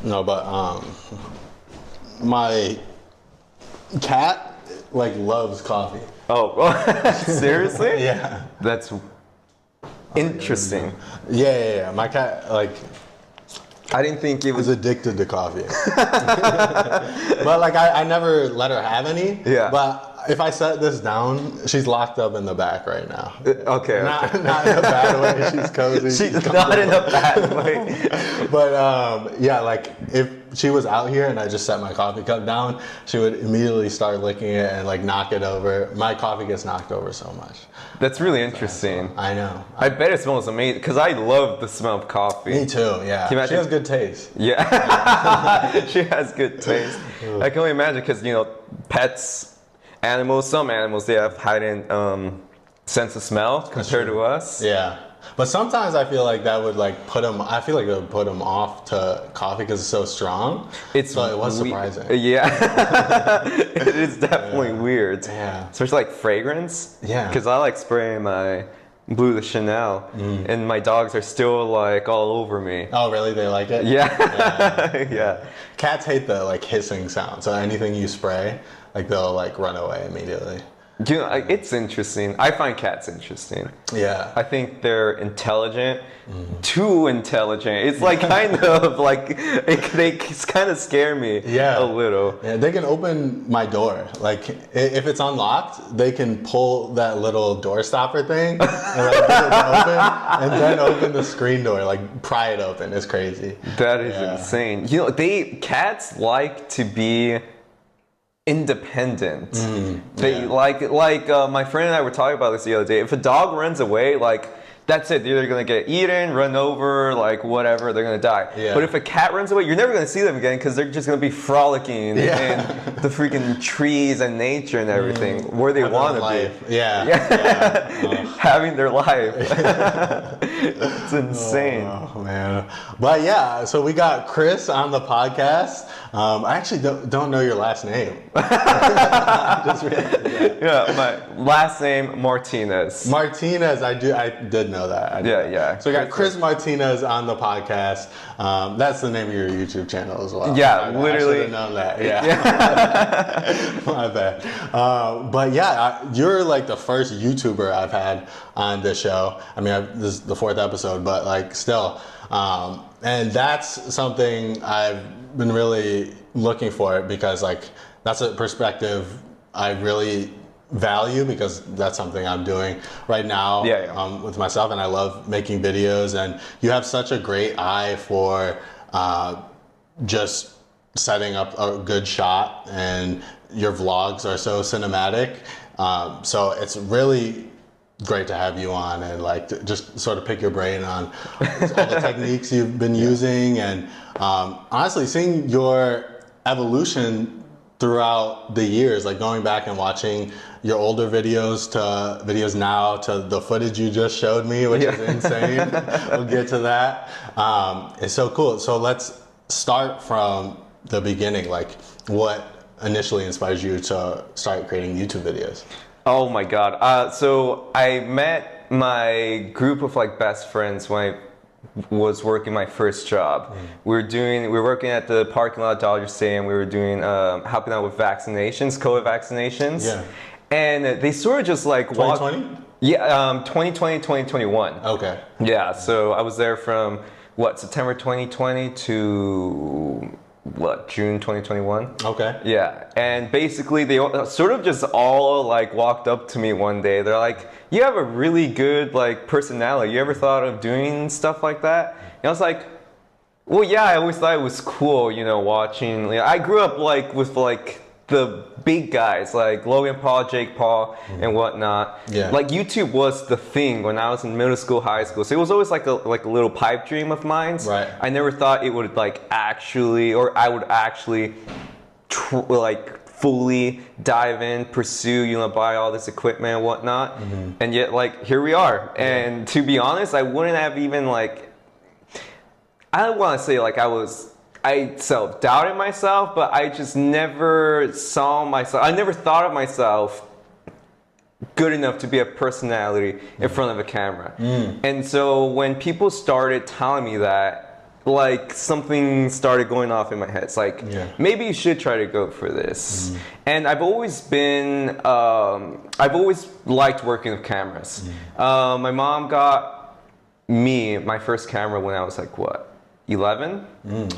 No, but my cat like loves coffee. Oh, seriously? Yeah. That's interesting. Yeah. My cat like I didn't think it is was. addicted to coffee. But like I never let her have any. Yeah. But if I set this down, she's locked up in the back right now. Okay. Not in a bad way. She's cozy. She's not in a bad way. But yeah, like if she was out here and I just set my coffee cup down, she would immediately start licking it and like knock it over. My coffee gets knocked over so much. That's really interesting. I know. I bet it smells amazing because I love the smell of coffee. Me too. Yeah. She has good taste. Yeah. She has good taste. I can only imagine because pets. Animals, some animals, they have heightened sense of smell compared to us. Yeah. But sometimes I feel like that would like put them, I feel like it would put them off to coffee because it's so strong. So it was surprising. Yeah. It is definitely weird. Yeah. Especially like fragrance. Yeah. Because I like spraying my Blue de Chanel and my dogs are still like all over me. Oh, really? They like it? Yeah. Yeah. Cats hate the like hissing sound. So anything you spray, like they'll like run away immediately. It's interesting. I find cats interesting. Yeah. I think they're intelligent, too intelligent. It's like kind of like, they kind of scare me a little. Yeah, they can open my door. Like if it's unlocked, they can pull that little door stopper thing and like get it open and then open the screen door, like pry it open. It's crazy. That is insane. Cats like to be independent. They like my friend and I were talking about this the other day. If a dog runs away, like that's it. They're either gonna get eaten, run over, like whatever. They're gonna die. Yeah. But if a cat runs away, you're never gonna see them again because they're just gonna be frolicking in the freaking trees and nature and everything where they want to be. Having their life. It's insane. Oh man. But yeah, so we got Chris on the podcast. I actually don't know your last name. Just yeah, my last name Martinez. Martinez, I did know that. Yeah. So we got Chris Martinez on the podcast. That's the name of your YouTube channel as well. Yeah, I literally. should have known that. Yeah. My bad. But yeah, you're like the first YouTuber I've had on this show. I mean, this is the 4th episode, but like still. And that's something I've been really looking for because like that's a perspective I really value because that's something I'm doing right now with myself, and I love making videos, and you have such a great eye for just setting up a good shot, and your vlogs are so cinematic, so it's really great to have you on and like to just sort of pick your brain on all the techniques you've been using, and honestly seeing your evolution throughout the years, like going back and watching your older videos to videos now to the footage you just showed me, which is insane. We'll get to that. It's so cool. So let's start from the beginning. Like what initially inspired you to start creating YouTube videos? Oh my God. So I met my group of like best friends when I was working my first job. We were working at the parking lot of Dodger Stadium. We were doing helping out with vaccinations, COVID vaccinations. Yeah. And they sort of just like 2020? Yeah, 2020, 2021. Okay. Yeah, so I was there from September 2020 to June 2021. Okay. Yeah, and basically they sort of just all like walked up to me one day. They're like, "You have a really good like personality. You ever thought of doing stuff like that?" And I was like, "Well, yeah, I always thought it was cool, watching." I grew up like with like the big guys like Logan Paul, Jake Paul, and whatnot. Yeah. Like YouTube was the thing when I was in middle school, high school. So it was always like a little pipe dream of mine. Right. I never thought it would I would actually fully dive in, pursue, buy all this equipment and whatnot. And yet here we are. And to be honest, I wouldn't have even I don't want to say I self-doubted myself, but I just never saw myself, I never thought of myself good enough to be a personality in front of a camera. And so when people started telling me that, like something started going off in my head. It's like, maybe you should try to go for this. And I've always been, I've always liked working with cameras. My mom got me my first camera when I was like, what, 11?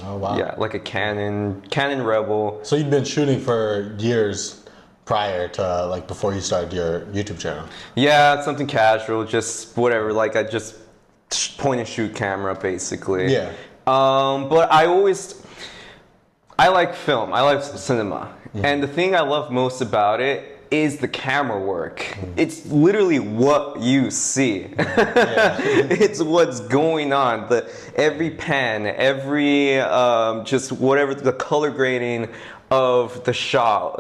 Oh, wow. Yeah, like a Canon Rebel. So you'd been shooting for years prior to, like, before you started your YouTube channel? Yeah, something casual, just whatever, like I just point and shoot camera basically. Yeah. But I like film, I like cinema. And the thing I love most about it is the camera work. It's literally what you see. It's what's going on. Every pan, every just whatever, the color grading of the shot,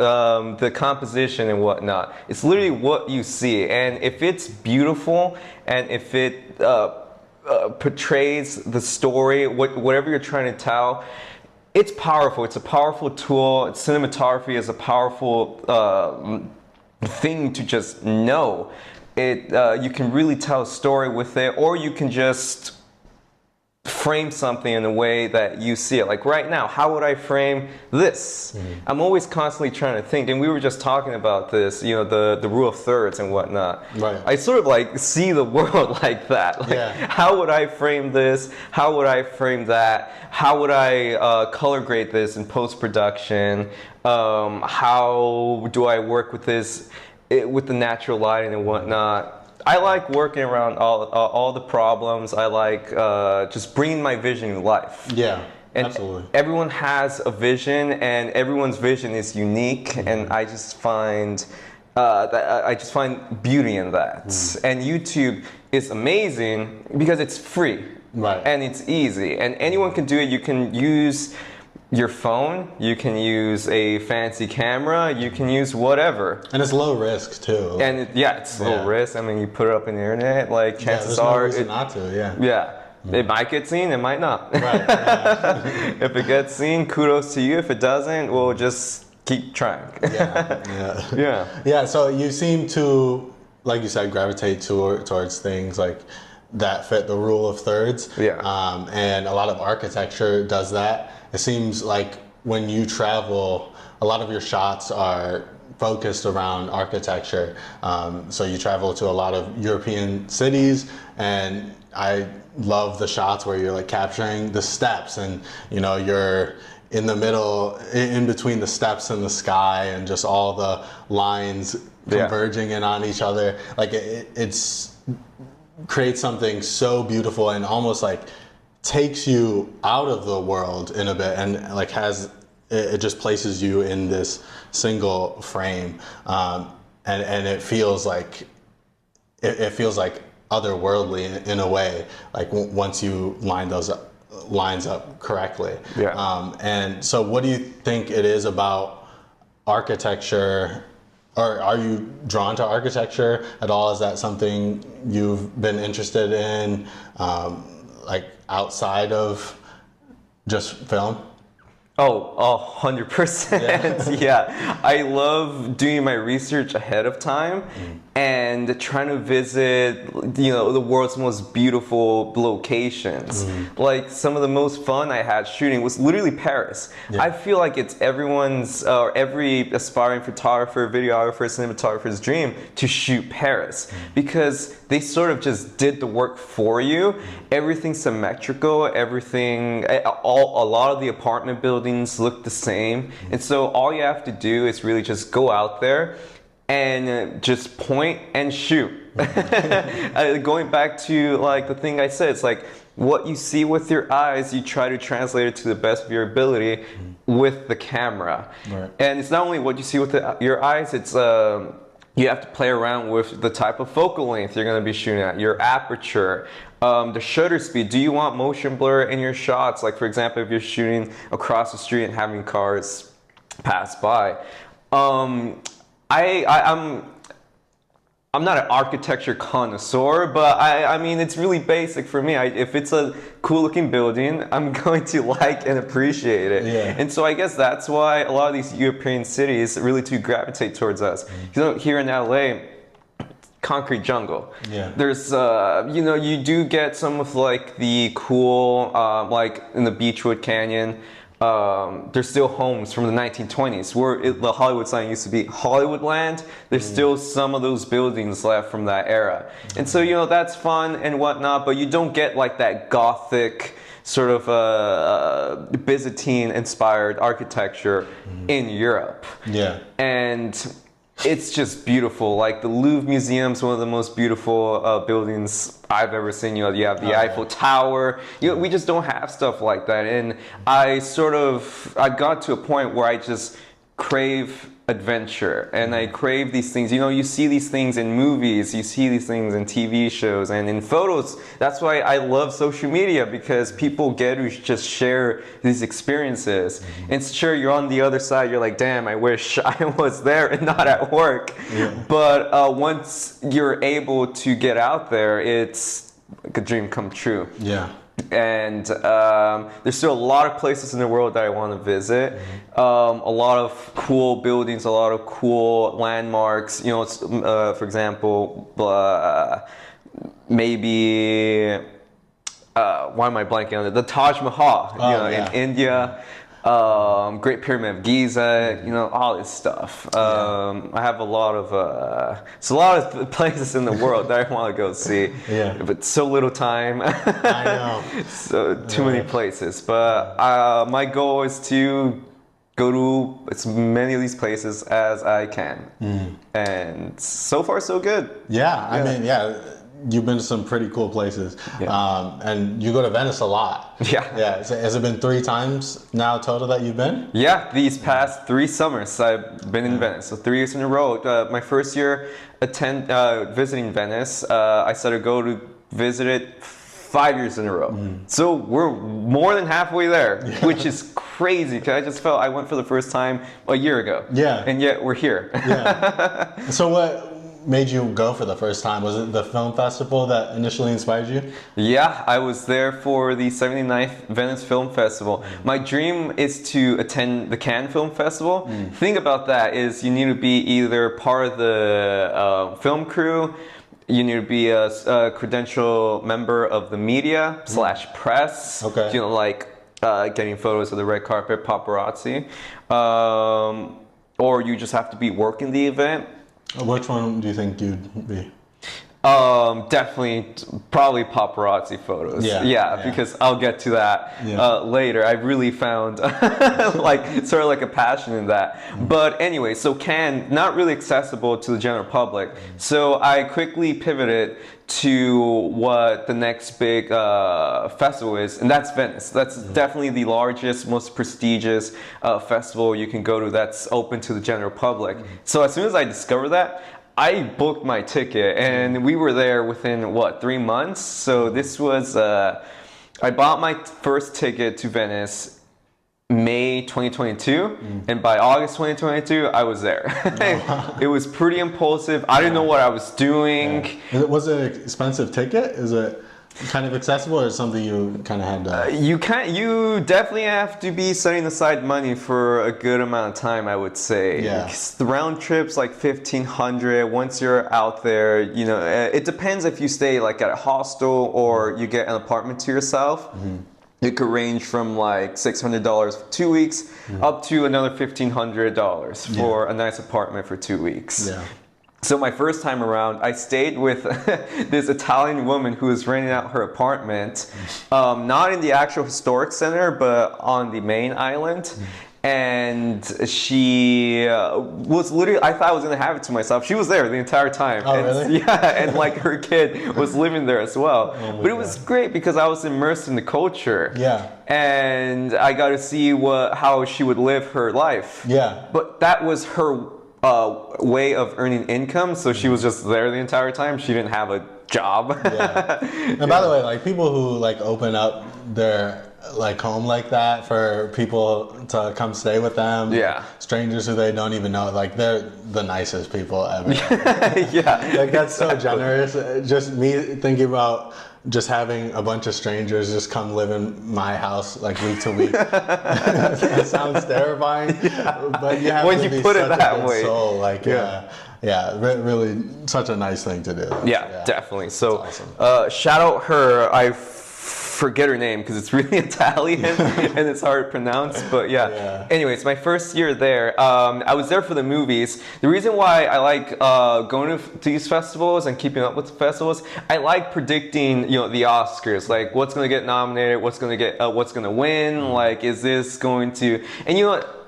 the composition and whatnot. It's literally what you see. And if it's beautiful and if it portrays the story, whatever you're trying to tell, it's powerful. It's a powerful tool. Cinematography is a powerful thing to just know. You can really tell a story with it, or you can just frame something in a way that you see it. Like right now, how would I frame this? I'm always constantly trying to think, and we were just talking about this, you know, the rule of thirds and whatnot. Right. I sort of like see the world like that. Like, how would I frame this? How would I frame that? How would I color grade this in post-production? How do I work with this, with the natural lighting and whatnot? I like working around all the problems. I like just bringing my vision to life. Yeah, and absolutely. Everyone has a vision, and everyone's vision is unique. And I just find beauty in that. And YouTube is amazing because it's free, right? And it's easy, and anyone can do it. You can use your phone, you can use a fancy camera, you can use whatever. And it's low risk too. And it's low risk. I mean, you put it up on the internet, like chances are, no reason not to. It might get seen, it might not. Right. If it gets seen, kudos to you. If it doesn't, we'll just keep trying. Yeah. So you seem to, like you said, gravitate towards things like that fit the rule of thirds. And a lot of architecture does that. It seems like when you travel, a lot of your shots are focused around architecture. So you travel to a lot of European cities, and I love the shots where you're like capturing the steps, and you know, you're in the middle, in between the steps and the sky, and just all the lines converging in on each other. Like it's creates something so beautiful and almost like takes you out of the world in a bit, and like it just places you in this single frame, and it feels like otherworldly in a way, like once you line those lines up correctly. And so what do you think it is about architecture, or are you drawn to architecture at all? Is that something you've been interested in, like outside of just film? Oh, 100%. I love doing my research ahead of time and trying to visit, you know, the world's most beautiful locations. Like some of the most fun I had shooting was literally Paris. I feel like it's everyone's, or every aspiring photographer, videographer, cinematographer's dream to shoot Paris, because they sort of just did the work for you. Everything's symmetrical, everything, a lot of the apartment buildings look the same. And so all you have to do is really just go out there and just point and shoot. Going back to like the thing I said, it's like what you see with your eyes, you try to translate it to the best of your ability with the camera. And it's not only what you see with your eyes, it's you have to play around with the type of focal length you're going to be shooting at, your aperture, the shutter speed. Do you want motion blur in your shots? Like for example, if you're shooting across the street and having cars pass by. I'm not an architecture connoisseur, but I mean, it's really basic for me. If it's a cool looking building, I'm going to like and appreciate it. And so I guess that's why a lot of these European cities really do gravitate towards us. You know, here in LA, concrete jungle. Yeah. There's, you do get some of like the cool, like in the Beechwood Canyon, there's still homes from the 1920s where the Hollywood sign used to be Hollywoodland. There's still some of those buildings left from that era. And so, that's fun and whatnot, but you don't get like that Gothic sort of Byzantine-inspired architecture in Europe. Yeah. And it's just beautiful. Like the Louvre Museum is one of the most beautiful buildings I've ever seen. You have the Eiffel Tower. We just don't have stuff like that. And I got to a point where I just crave adventure, and I crave these things. You see these things in movies, you see these things in TV shows and in photos. That's why I love social media, because people get to just share these experiences. And sure, you're on the other side, you're like, damn, I wish I was there and not at work. Yeah. But once you're able to get out there, it's like a dream come true. Yeah. And there's still a lot of places in the world that I want to visit. A lot of cool buildings, a lot of cool landmarks. For example, maybe why am I blanking on it? The Taj Mahal, in India. Great Pyramid of Giza, all this stuff. I have a lot of places in the world that I want to go see. Yeah. But so little time. I know. So too many places. But my goal is to go to as many of these places as I can. And so far, so good. Yeah. I mean, you've been to some pretty cool places, and you go to Venice a lot. Yeah. So has it been 3 times now total that you've been? Yeah, these past 3 summers I've been in Venice, so 3 years in a row. My first year visiting Venice, I started to go to visit it 5 years in a row. So we're more than halfway there, which is crazy, because I just felt I went for the first time a year ago. Yeah. And yet we're here. Yeah. So what made you go for the first time? Was it the film festival that initially inspired you? Yeah, I was there for the 79th Venice Film Festival. My dream is to attend the Cannes Film Festival. The thing about that is you need to be either part of the film crew, you need to be a credential member of the media / press, getting photos of the red carpet, paparazzi, or you just have to be working the event. Which one do you think you'd be? Definitely, probably paparazzi photos. Yeah, because I'll get to that later. I really found sort of like a passion in that. But anyway, so Cannes, not really accessible to the general public. So I quickly pivoted to what the next big festival is, and that's Venice. That's definitely the largest, most prestigious festival you can go to that's open to the general public. So as soon as I discovered that, I booked my ticket, and we were there within 3 months. So this was I bought my first ticket to Venice May 2022, and by August 2022 I was there. It was pretty impulsive. I didn't know what I was doing. Was it an expensive ticket? Is it kind of accessible, or something you kind of had to... You definitely have to be setting aside money for a good amount of time, I would say. Yeah. The round trip's like $1,500. Once you're out there, it depends if you stay like at a hostel or you get an apartment to yourself. It could range from like $600 for 2 weeks up to another $1,500 for a nice apartment for 2 weeks. Yeah. So my first time around, I stayed with this Italian woman who was renting out her apartment, not in the actual historic center, but on the main island. And she was literally, I thought I was going to have it to myself. She was there the entire time. Oh, really? Yeah, and like her kid was living there as well. But it was great because I was immersed in the culture. Yeah. And I got to see how she would live her life. Yeah. But that was her way of earning income, so she was just there the entire time. She didn't have a job. Yeah. And by the way, like people who like open up their like home like that for people to come stay with them, strangers who they don't even know, like they're the nicest people ever. Yeah. Like that's so generous. Just me thinking about just having a bunch of strangers just come live in my house like week to week. That sounds terrifying, but you have when to you be put such it a that good way. soul. Like, really such a nice thing to do. Yeah, definitely. So, awesome. Shout out her. I forget her name because it's really Italian and it's hard to pronounce. But yeah. Anyways, my first year there, I was there for the movies. The reason why I like going to these festivals and keeping up with the festivals, I like predicting, the Oscars, like what's going to get nominated, what's going to win, like is this going to, and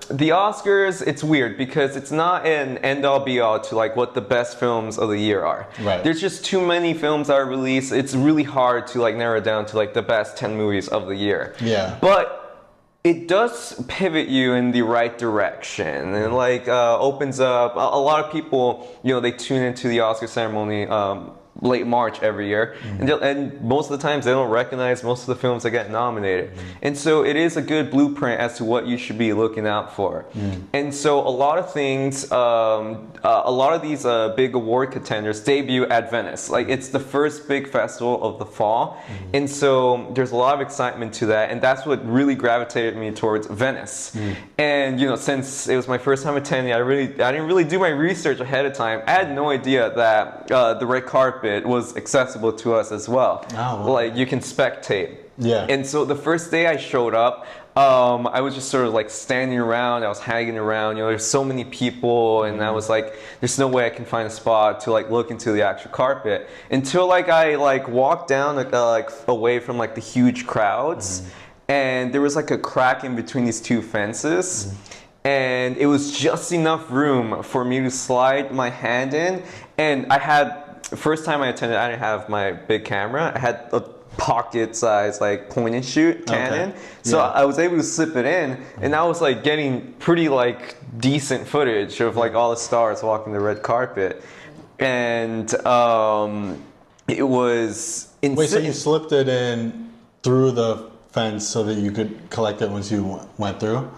the Oscars, it's weird because it's not an end-all be-all to like what the best films of the year are. Right. There's just too many films that are released. It's really hard to like narrow down to like the best 10 movies of the year. Yeah. But it does pivot you in the right direction and like opens up a lot of people, they tune into the Oscar ceremony late March every year, and most of the times they don't recognize most of the films that get nominated, and so it is a good blueprint as to what you should be looking out for. And so a lot of things, a lot of these big award contenders debut at Venice. Like it's the first big festival of the fall, and so there's a lot of excitement to that, and that's what really gravitated me towards Venice. And since it was my first time attending, I didn't really do my research ahead of time. I had no idea that the red carpet was accessible to us as well. Oh, wow. Like you can spectate. Yeah. And so the first day I showed up, I was just sort of like standing around, I was hanging around, there's so many people, and I was like, there's no way I can find a spot to like look into the actual carpet until like I like walked down like away from like the huge crowds, and there was like a crack in between these two fences. And it was just enough room for me to slide my hand in, and the first time I attended, I didn't have my big camera. I had a pocket-sized like point and shoot Canon, so I was able to slip it in, and I was like getting pretty like decent footage of like all the stars walking the red carpet, and it was insane. Wait, so you slipped it in through the fence so that you could collect it once you went through?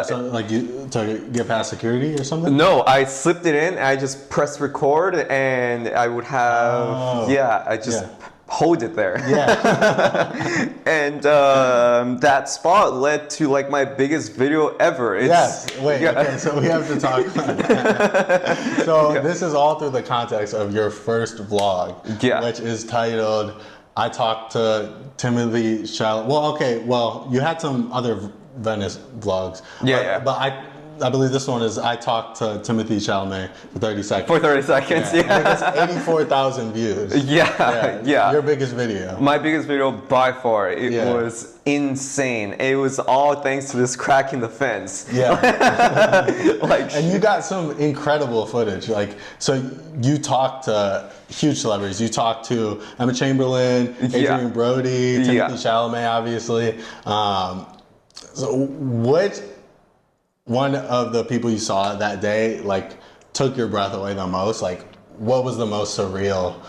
So like to get past security or something? No, I slipped it in. I just pressed record, and I would have I just hold it there. Yeah. And that spot led to like my biggest video ever. Okay, so we have to talk about that. So this is all through the context of your first vlog, which is titled I Talked to Timothy Chalamet. Well, you had some other Venice vlogs. But I believe this one is I Talked to Timothy Chalamet for 30 seconds. For 30 seconds, It's 84,000 views. Yeah. Your biggest video. My biggest video by far. It was insane. It was all thanks to this crack in the fence. And you got some incredible footage. Like, so you talked to huge celebrities. You talked to Emma Chamberlain, Adrian Brody, Timothy Chalamet, obviously. So what one of the people you saw that day like took your breath away the most? Like what was the most surreal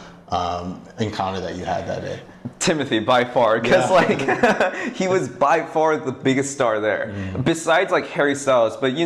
encounter that you had that day? Timothy, by far, because he was by far the biggest star there, besides like Harry Styles. But he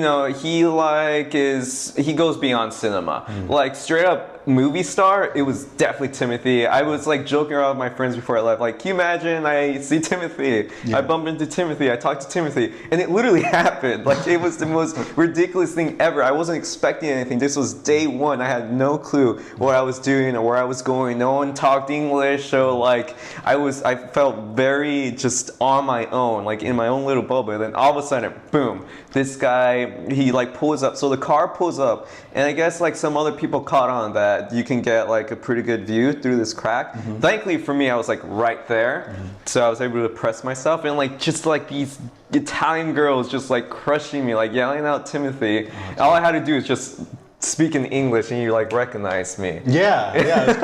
goes beyond cinema, like straight up movie star. It was definitely Timothy. I was like joking around with my friends before I left, like, can you imagine I see Timothy, I bump into Timothy, I talk to Timothy, and it literally happened. Like it was the most ridiculous thing ever. I wasn't expecting anything. This was day one. I had no clue what I was doing or where I was going. No one talked English, so like I felt very just on my own, like in my own little bubble. And then all of a sudden, boom, this guy, he like pulls up. So the car pulls up, and I guess like some other people caught on that you can get like a pretty good view through this crack. Thankfully for me, I was like right there. So I was able to press myself, and like just like these Italian girls just like crushing me, like yelling out Timothy. All I had to do is just speak in English and you like recognize me. It's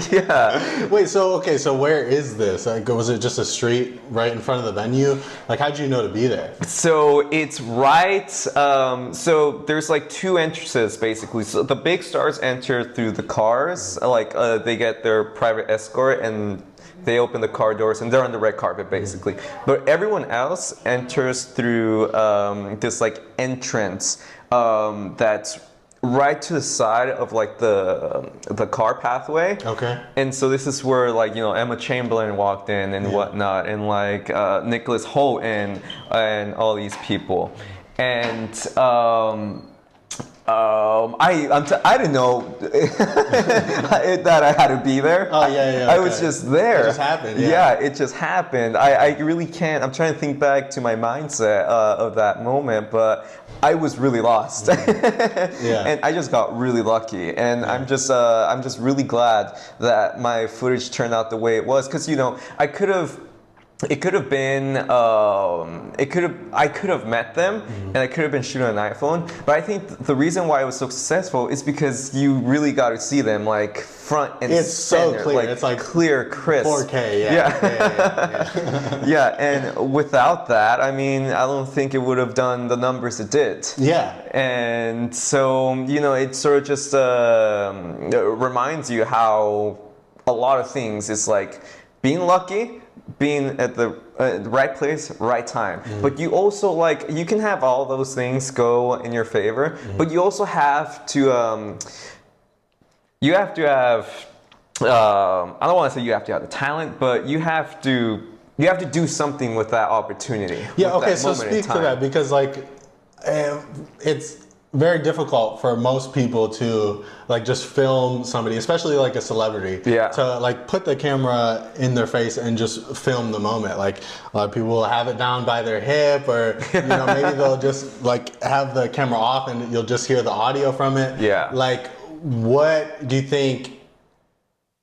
crazy. Wait, so where is this? Like, was it just a street right in front of the venue? Like, how'd you know to be there? So it's right, so there's like two entrances basically. So the big stars enter through the cars, like they get their private escort and they open the car doors and they're on the red carpet basically. But everyone else enters through this like entrance that's right to the side of like the car pathway. Okay. And so this is where like Emma Chamberlain walked in and whatnot, and like Nicholas Hoult and all these people, and I didn't know that I had to be there. Oh yeah. I was just there. It just happened. Yeah, it just happened. I really can't. I'm trying to think back to my mindset of that moment, but I was really lost. And I just got really lucky, and I'm just really glad that my footage turned out the way it was, because I could have. It could have been, I could have met them, and I could have been shooting an iPhone. But I think the reason why it was so successful is because you really got to see them like front and it's center. So clear. Like, it's like clear, crisp. 4K. Yeah. Yeah, and without that, I mean, I don't think it would have done the numbers it did. Yeah. And so, it sort of just reminds you how a lot of things is like being lucky, being at the right place, right time. But you also you can have all those things go in your favor, but you also have to have I don't want to say you have to have the talent, but you have to do something with that opportunity. Yeah. Okay. So speak to that, because it's very difficult for most people to just film somebody, especially like a celebrity, to put the camera in their face and just film the moment. Like a lot of people will have it down by their hip, or maybe they'll just have the camera off and you'll just hear the audio from it. Yeah. What do you think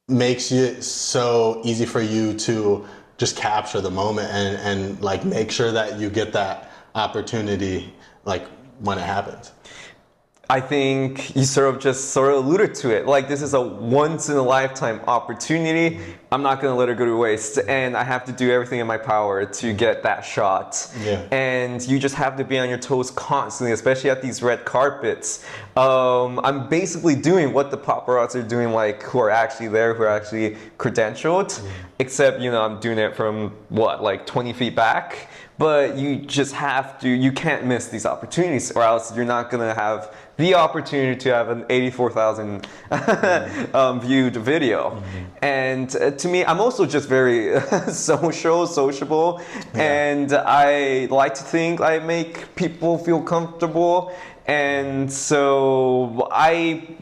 makes it so easy for you to just capture the moment and make sure that you get that opportunity when it happens? I think you sort of alluded to it. Like, this is a once in a lifetime opportunity. I'm not going to let it go to waste, and I have to do everything in my power to get that shot. Yeah. And you just have to be on your toes constantly, especially at these red carpets. I'm basically doing what the paparazzi are doing, who are actually there, who are actually credentialed, except, I'm doing it from 20 feet back. But you just have to, you can't miss these opportunities, or else you're not going to have the opportunity to have an 84,000 viewed video. And to me, I'm also just very sociable, and I like to think I make people feel comfortable. And so I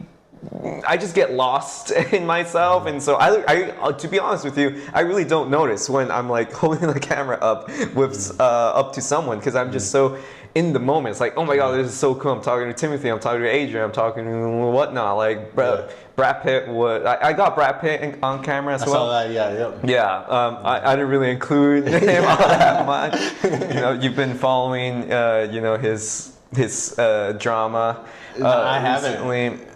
just get lost in myself, and so I to be honest with you, I really don't notice when I'm holding the camera up with up to someone, because I'm just so in the moment. It's like, oh my god, this is so cool. I'm talking to Timothy, I'm talking to Adrian, I'm talking to whatnot. Brad Pitt. I got Brad Pitt on camera as well. I saw that. Yeah. I didn't really include him all that much. You've been following his drama I recently. haven't.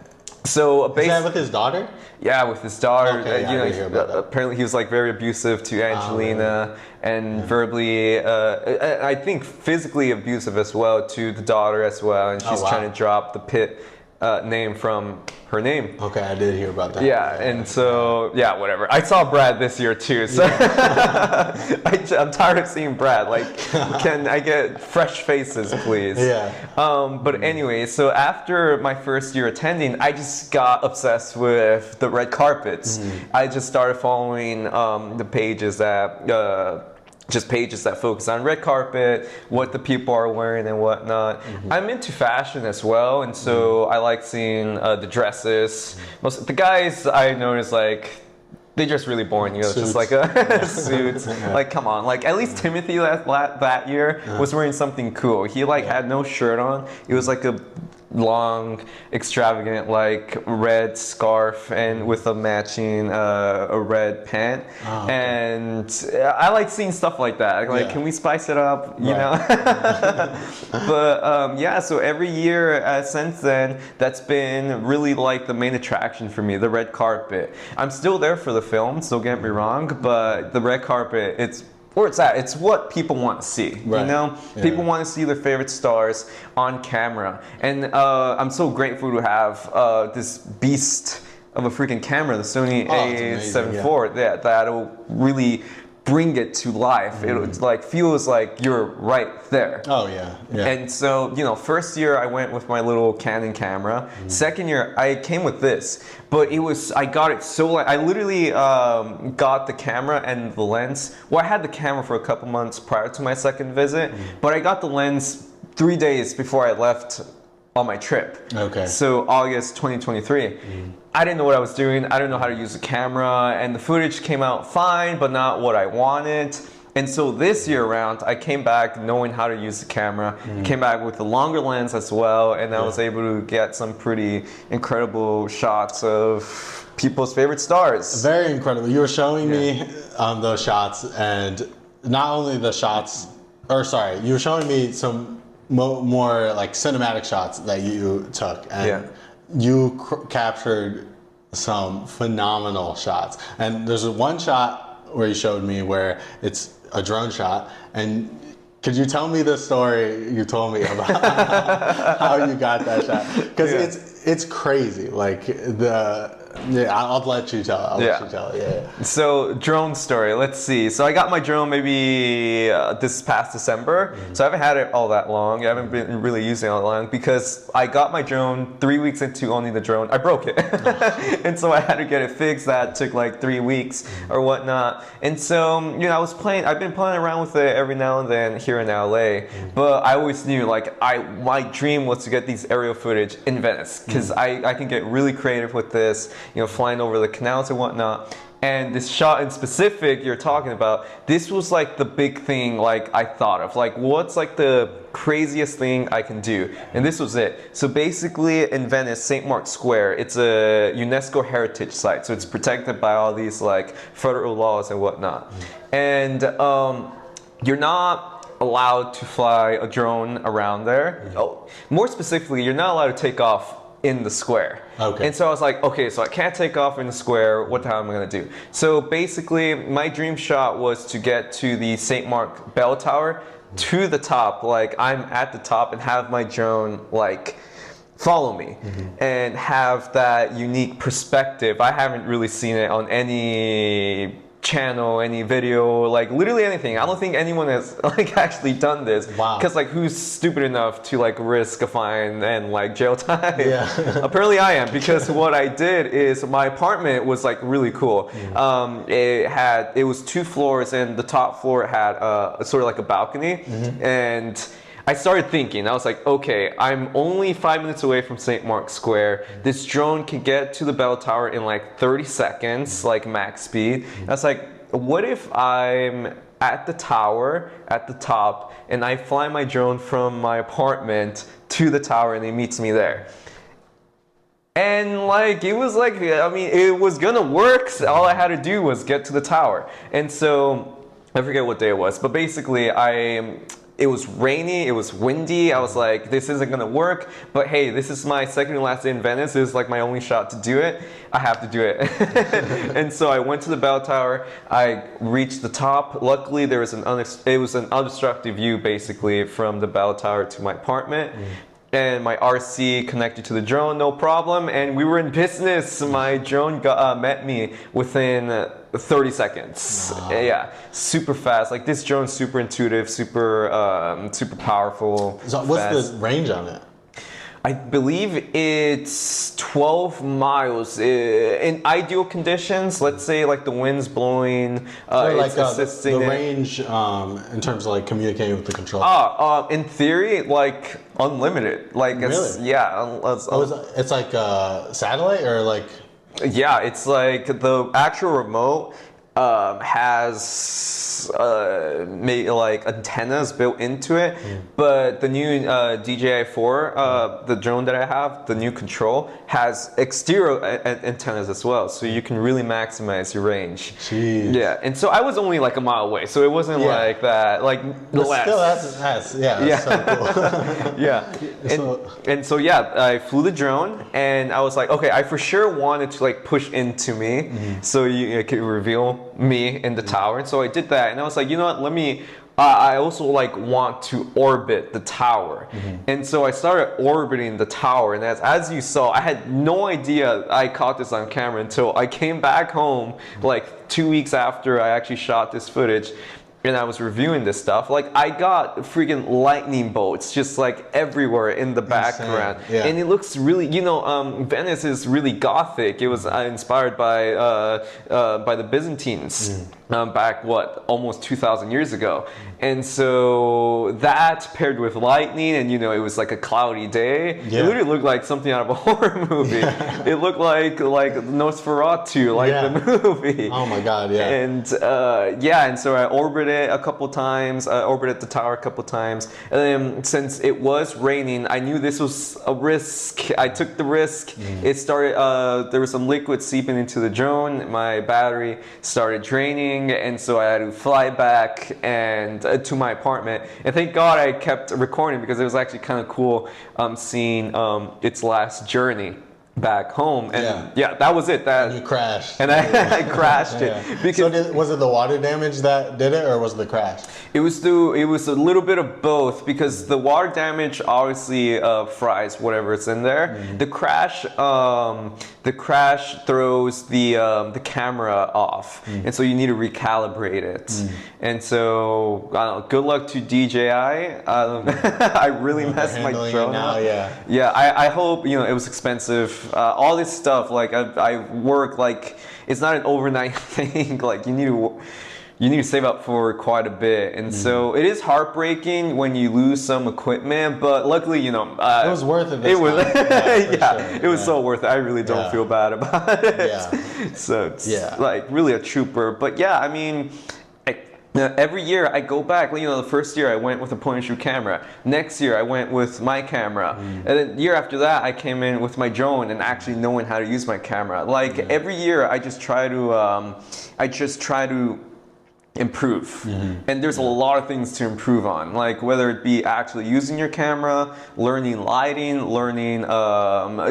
So is that with his daughter? Yeah, with his daughter. Okay, I didn't hear about that. Apparently he was very abusive to Angelina, and verbally, I think physically abusive as well to the daughter as well. And she's trying to drop the Pitt name from her name. Okay, I did hear about that. Yeah, and so, whatever. I saw Brad this year too, so I'm tired of seeing Brad. Can I get fresh faces, please? Yeah. But anyway, so after my first year attending, I just got obsessed with the red carpets. I just started following the pages that pages that focus on red carpet, what the people are wearing and whatnot. I'm into fashion as well, and so I like seeing the dresses. Most the guys I notice they're just really boring. It's just like a suit. Come on. At least Timothy that year was wearing something cool. He had no shirt on. It was a long, extravagant red scarf and with a matching a red pant. And I like seeing stuff like that. Can we spice it up? You know? But so every year since then, that's been really the main attraction for me, the red carpet. I'm still there for the films, don't get me wrong, but the red carpet, it's where it's at. It's what people want to see. People want to see their favorite stars on camera, and I'm so grateful to have this beast of a freaking camera, the Sony A7 IV. That'll really bring it to life. It like feels like you're right there. Oh yeah, yeah. And so, you know, first year I went with my little Canon camera. Second year I came with this, but I got it so I literally got the camera and the lens. Well, I had the camera for a couple months prior to my second visit, but I got the lens 3 days before I left on my trip. Okay. So August 2023. I didn't know what I was doing. I didn't know how to use the camera, and the footage came out fine, but not what I wanted. And so this year around, I came back knowing how to use the camera, came back with a longer lens as well, and I was able to get some pretty incredible shots of people's favorite stars. Very incredible. You were showing me those shots, and not only the shots, you were showing me some more like cinematic shots that you took, and you captured some phenomenal shots. And there's one shot where you showed me where it's a drone shot, and could you tell me the story you told me about how you got that shot? Because it's crazy. Like I'll let you tell. I'll let you tell. Yeah. So drone story. Let's see. So I got my drone maybe this past December. So I haven't had it all that long. I haven't been really using it all that long because I got my drone 3 weeks into owning the drone. I broke it, and so I had to get it fixed. That took like 3 weeks or whatnot. And so you know, I've been playing around with it every now and then here in LA. But I always knew like my dream was to get these aerial footage in Venice because I can get really creative with this. You know, flying over the canals and whatnot. And this shot in specific you're talking about, this was like the big thing like I thought of. Like what's like the craziest thing I can do? And this was it. So basically in Venice, St. Mark's Square, it's a UNESCO heritage site. So it's protected by all these like federal laws and whatnot. And you're not allowed to fly a drone around there. Oh, more specifically, you're not allowed to take off in the square. Okay. And so I was like, okay, so I can't take off in the square. What the hell am I going to do? So basically, my dream shot was to get to the St. Mark Bell Tower to the top. Like I'm at the top and have my drone like follow me and have that unique perspective. I haven't really seen it on any channel, any video, like literally anything. I don't think anyone has like actually done this. Wow. Because like who's stupid enough to like risk a fine and like jail time? Yeah. Apparently I am, because what I did is my apartment was like really cool. It was 2 floors, and the top floor had sort of like a balcony. And I started thinking, I was like, okay, I'm only 5 minutes away from St. Mark's Square. This drone can get to the bell tower in like 30 seconds, like max speed. I was like, what if I'm at the tower, at the top, and I fly my drone from my apartment to the tower and it meets me there? And like, it was like, I mean, it was gonna work. So all I had to do was get to the tower. And so, I forget what day it was, but basically it was rainy, it was windy. I was like, this isn't gonna work, but hey, this is my second to last day in Venice. This is like my only shot to do it. I have to do it. And so I went to the bell tower. I reached the top. Luckily, there was it was an unobstructed view basically from the bell tower to my apartment. And my RC connected to the drone, no problem. And we were in business. My drone met me within 30 seconds. Wow. Yeah, super fast. Like this drone's super intuitive, super powerful. So what's the range on it? I believe it's 12 miles. In ideal conditions, let's say like the wind's blowing, Like it's assisting the it. range in terms of like communicating with the controller. In theory, like unlimited. Like it's, Really? yeah. It's like a satellite or like? Yeah, it's like the actual remote has made like antennas built into it, but the new DJI-4, the drone that I have, the new control, has exterior antennas as well, so you can really maximize your range. Jeez. Yeah, and so I was only like a mile away, so it wasn't like that, like the last. Still, that's so cool. Yeah, and so yeah, I flew the drone, and I was like, okay, I for sure wanted to like push into me, so you could reveal me in the tower, and so I did that, and I was like, you know what, let me I also like want to orbit the tower. And so I started orbiting the tower, and as you saw, I had no idea I caught this on camera until I came back home like 2 weeks after I actually shot this footage. And I was reviewing this stuff. Like, I got freaking lightning bolts just like everywhere in the background. Yeah. And it looks really, Venice is really gothic. It was inspired by the Byzantines back, almost 2,000 years ago. And so that paired with lightning, and it was like a cloudy day. Yeah. It literally looked like something out of a horror movie. It looked like Nosferatu, the movie. Oh my God, yeah. And and so I orbited a couple times. I orbited the tower a couple times. And then since it was raining, I knew this was a risk. I took the risk. It started. There was some liquid seeping into the drone. My battery started draining, and so I had to fly back and to my apartment. And thank God I kept recording, because it was actually kind of cool seeing its last journey back home. And that was it. And you crashed. And I crashed it. Because so was it the water damage that did it, or was it the crash? It was a little bit of both, because the water damage obviously fries whatever is in there. The crash throws the camera off, and so you need to recalibrate it. And so I don't know, good luck to DJI. I really messed my drone up. I hope it was expensive. All this stuff, like I work, like it's not an overnight thing. Like you need to save up for quite a bit, and so it is heartbreaking when you lose some equipment. But luckily, it was worth it. It was, sure. It was so worth it. I really don't feel bad about it. So it's like really a trooper. But yeah, I mean, every year I go back. The first year I went with a point and shoot camera. Next year I went with my camera, and then the year after that I came in with my drone and actually knowing how to use my camera. Like every year I just try to improve. And there's a lot of things to improve on, like whether it be actually using your camera, learning lighting, learning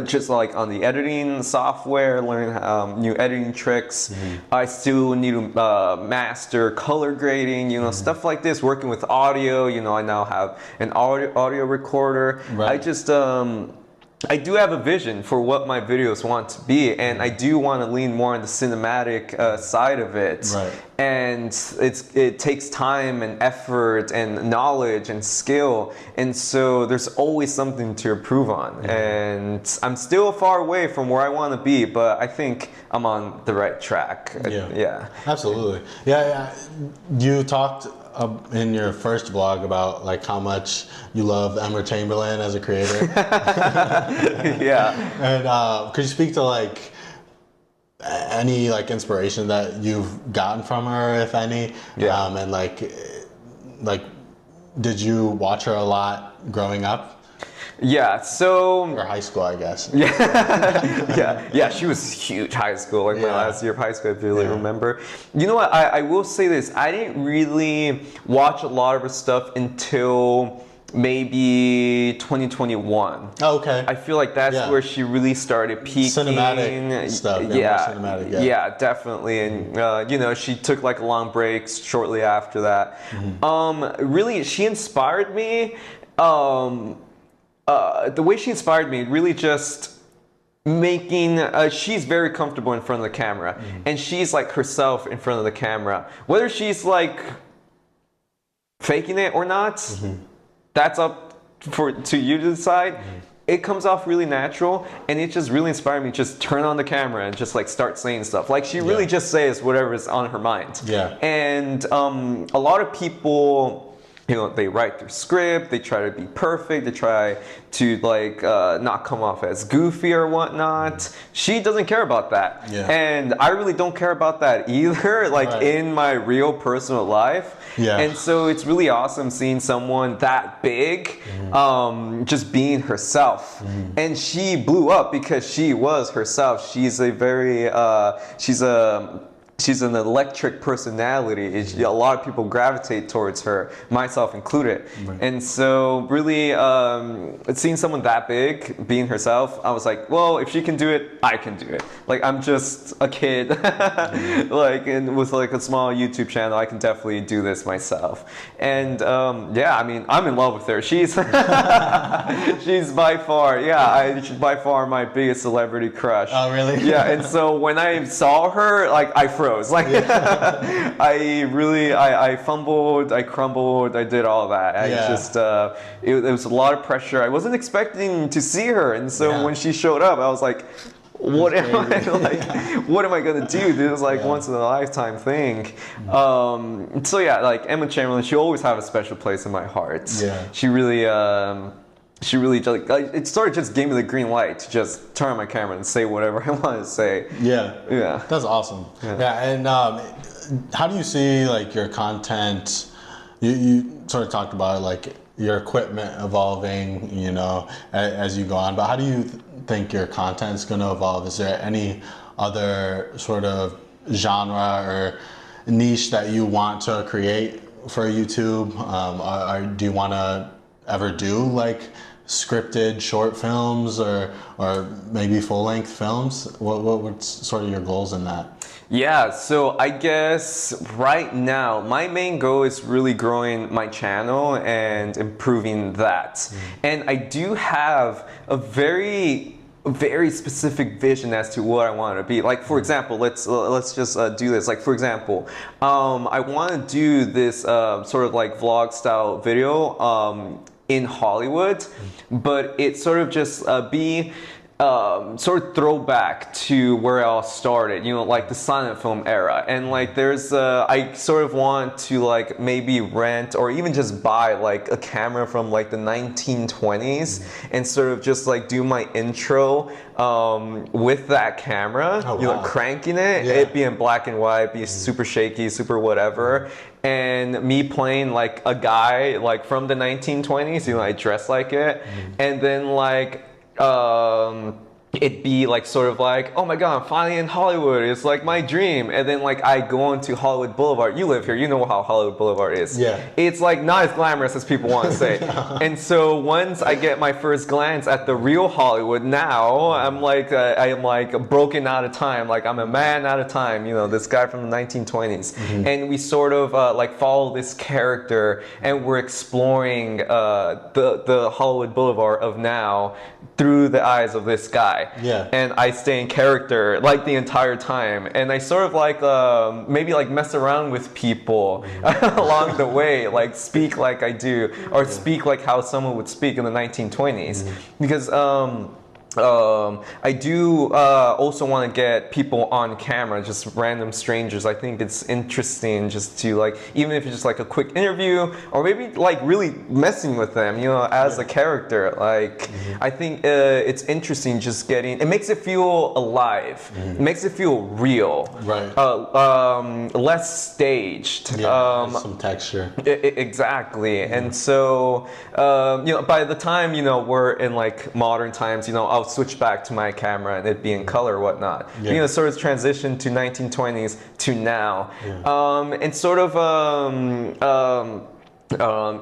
just like on the editing software, learning new editing tricks. I still need to master color grading, stuff like this, working with audio. I now have an audio recorder. I do have a vision for what my videos want to be, and I do want to lean more on the cinematic side of it. And it takes time and effort and knowledge and skill, and so there's always something to improve on. And I'm still far away from where I want to be, but I think I'm on the right track. Absolutely. You talked in your first vlog about like how much you love Emma Chamberlain as a creator. And could you speak to like any like inspiration that you've gotten from her, if any? And like did you watch her a lot growing up? Or high school, I guess. She was huge high school, like my last year of high school, I really remember. You know what, I will say this, I didn't really watch a lot of her stuff until maybe 2021. Oh, okay. I feel like that's where she really started peaking. Cinematic stuff. Yeah, definitely. And she took like a long break shortly after that. Really, she inspired me. The way she inspired me, really just making, she's very comfortable in front of the camera, and she's like herself in front of the camera. Whether she's like faking it or not, that's up to you to decide. It comes off really natural, and it just really inspired me to just turn on the camera and just like start saying stuff. Like she really just says whatever is on her mind. And a lot of people, they write their script, they try to be perfect, they try to like not come off as goofy or whatnot. She doesn't care about that. And I really don't care about that either, like in my real personal life. And so it's really awesome seeing someone that big just being herself. And she blew up because she was herself. She's a very, she's an electric personality. A lot of people gravitate towards her, myself included. Right. And so really, seeing someone that big being herself, I was like, well, if she can do it, I can do it. Like, I'm just a kid, like, and with like a small YouTube channel, I can definitely do this myself. And yeah, I mean, I'm in love with her. She's she's by far, she's by far my biggest celebrity crush. Oh, really? Yeah. And so when I saw her, like, I froze. Like, I fumbled, I crumbled, I did all that. I just, it was a lot of pressure. I wasn't expecting to see her, and so when she showed up, I was like, what am I gonna do? This is like once in a lifetime thing. So yeah, like Emma Chamberlain, she always had a special place in my heart. Yeah. She really just, like, it sort of just gave me the green light to just turn on my camera and say whatever I want to say. Yeah. That's awesome. Yeah, and how do you see like your content? You sort of talked about like your equipment evolving, you know, as you go on. But how do you think your content's going to evolve? Is there any other sort of genre or niche that you want to create for YouTube? Or do you want to ever do like scripted short films or maybe full-length films? What's sort of your goals in that? Yeah, so I guess right now my main goal is really growing my channel and improving that. And I do have a very specific vision as to what I want to be. Like, for example, let's just do this. Like, for example, I want to do this sort of like vlog style video in Hollywood, but it sort of just be sort of throwback to where I all started, you know, like the silent film era. And like there's I sort of want to like maybe rent or even just buy like a camera from like the 1920s and sort of just like do my intro with that camera, you know, cranking it, it be in black and white, be super shaky, super whatever. And me playing like a guy like from the 1920s, you know, I dress like it, and then like it'd be like sort of like, oh my god, I'm finally in Hollywood, it's like my dream. And then like I go into Hollywood Boulevard. You live here, you know how Hollywood Boulevard is. Yeah. It's like not as glamorous as people want to say. And so once I get my first glance at the real Hollywood, now I'm like I am like broken out of time, like I'm a man out of time, you know, this guy from the 1920s. And we sort of like follow this character and we're exploring the Hollywood Boulevard of now through the eyes of this guy. Yeah. And I stay in character like the entire time, and I sort of like maybe like mess around with people along the way, like speak like I do, or speak like how someone would speak in the 1920s, because I do also want to get people on camera, just random strangers. I think it's interesting just to like, even if it's just like a quick interview or maybe like really messing with them, you know, as a character. Like, I think it's interesting just getting, it makes it feel alive. It makes it feel real. Right. Less staged. Yeah, some texture. Exactly. And so, you know, by the time, you know, we're in like modern times, you know, I'll switch back to my camera and it be in color or whatnot. You know, sort of transition to 1920s to now, and sort of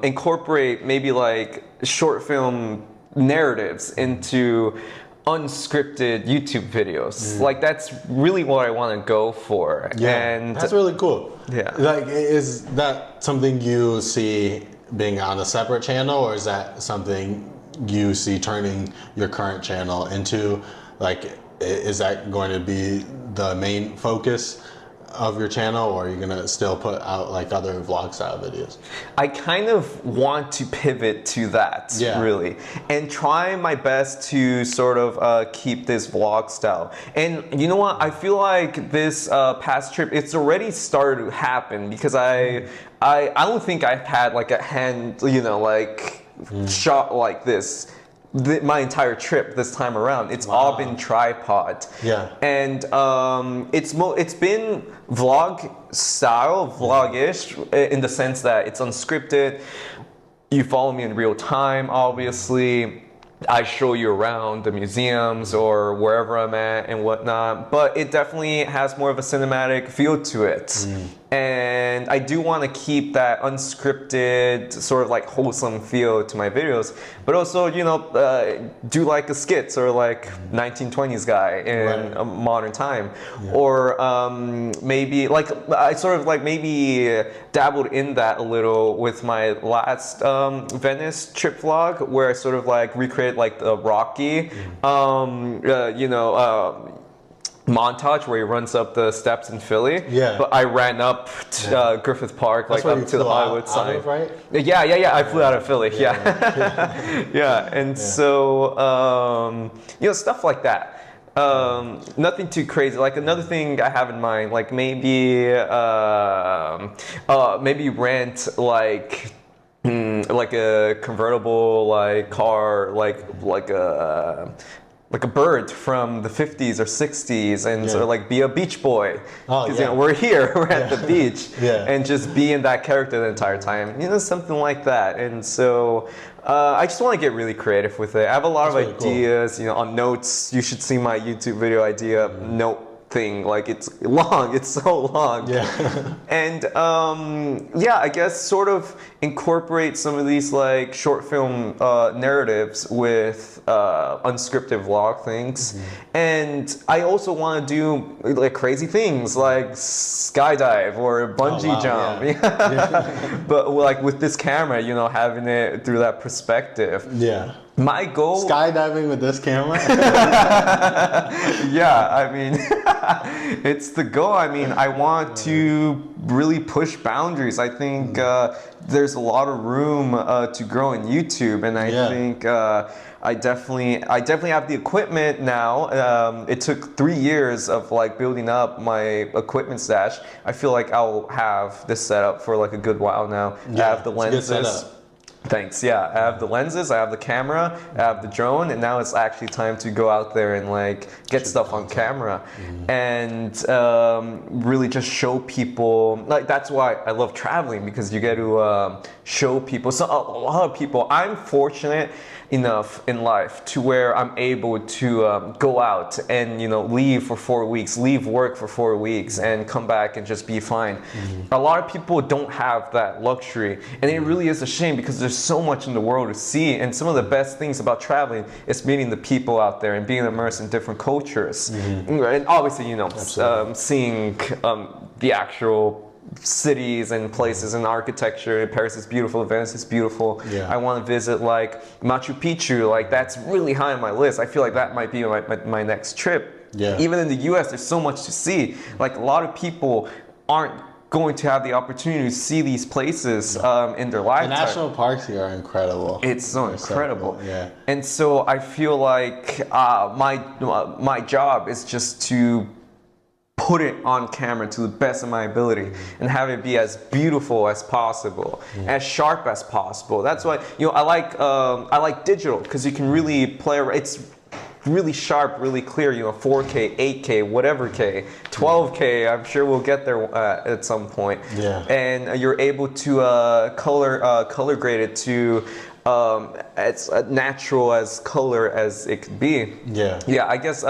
incorporate maybe like short film narratives into unscripted YouTube videos. Like that's really what I want to go for. And that's really cool. Yeah. Like, is that something you see being on a separate channel, or is that something you see turning your current channel into? Like, is that going to be the main focus of your channel, or are you gonna still put out like other vlog style videos? I kind of want to pivot to that, really, and try my best to sort of keep this vlog style. And you know what? I feel like this past trip, it's already started to happen, because I don't think I've had like a hand, you know, like shot like this my entire trip this time around. It's all been tripod. Yeah. And it's been vlog style, vlog-ish, in the sense that it's unscripted. You follow me in real time, obviously. I show you around the museums or wherever I'm at and whatnot, but it definitely has more of a cinematic feel to it. And I do want to keep that unscripted, sort of like wholesome feel to my videos, but also, do like a skit or like 1920s guy in a modern time. Or maybe, like, I sort of like maybe dabbled in that a little with my last Venice trip vlog, where I sort of like recreated like the Rocky, montage where he runs up the steps in Philly. Yeah. But I ran up to Griffith Park, That's like up to the Hollywood sign. right? Yeah. I flew out of Philly. Yeah. And so, stuff like that. Nothing too crazy. Like another thing I have in mind, like maybe rent like a convertible like car, like a bird from the 50s or 60s, and sort of like be a beach boy, because we're here, we're at the beach, and just be in that character the entire time, something like that. And so I just want to get really creative with it. I have a lot of ideas, on notes. You should see my YouTube video idea note thing. Like, it's long, it's so long. And I guess sort of incorporate some of these like short film narratives with unscripted vlog things. And I also want to do like crazy things like skydive or bungee jump. But like with this camera, having it through that perspective. My goal... Skydiving with this camera? I mean, it's the goal. I mean, I want to really push boundaries. I think there's a lot of room to grow in YouTube, and I think I definitely have the equipment now. It took 3 years of like building up my equipment stash. I feel like I'll have this set up for like a good while now. I have the lenses. Thanks. I have the lenses, I have the camera, I have the drone, and now it's actually time to go out there and like get stuff on camera and really just show people. Like, that's why I love traveling, because you get to show people. So a lot of people, I'm fortunate enough in life to where I'm able to go out and leave for 4 weeks, leave work for 4 weeks, and come back and just be fine. A lot of people don't have that luxury, and it really is a shame, because there's so much in the world to see, and some of the best things about traveling is meeting the people out there and being immersed in different cultures, and obviously seeing the actual cities and places and architecture. Paris is beautiful, Venice is beautiful. I want to visit like Machu Picchu. Like, that's really high on my list. I feel like that might be my next trip. Even in the US, there's so much to see. Like, a lot of people aren't going to have the opportunity to see these places in their lifetime. The national parks here are incredible. It's so incredible. And so I feel like my job is just to put it on camera to the best of my ability and have it be as beautiful as possible, as sharp as possible. That's why I like digital, because you can really play. It's really sharp, really clear. 4K, 8K, whatever K, 12K. I'm sure we'll get there at some point. And you're able to color grade it to as natural as color as it could be. I guess.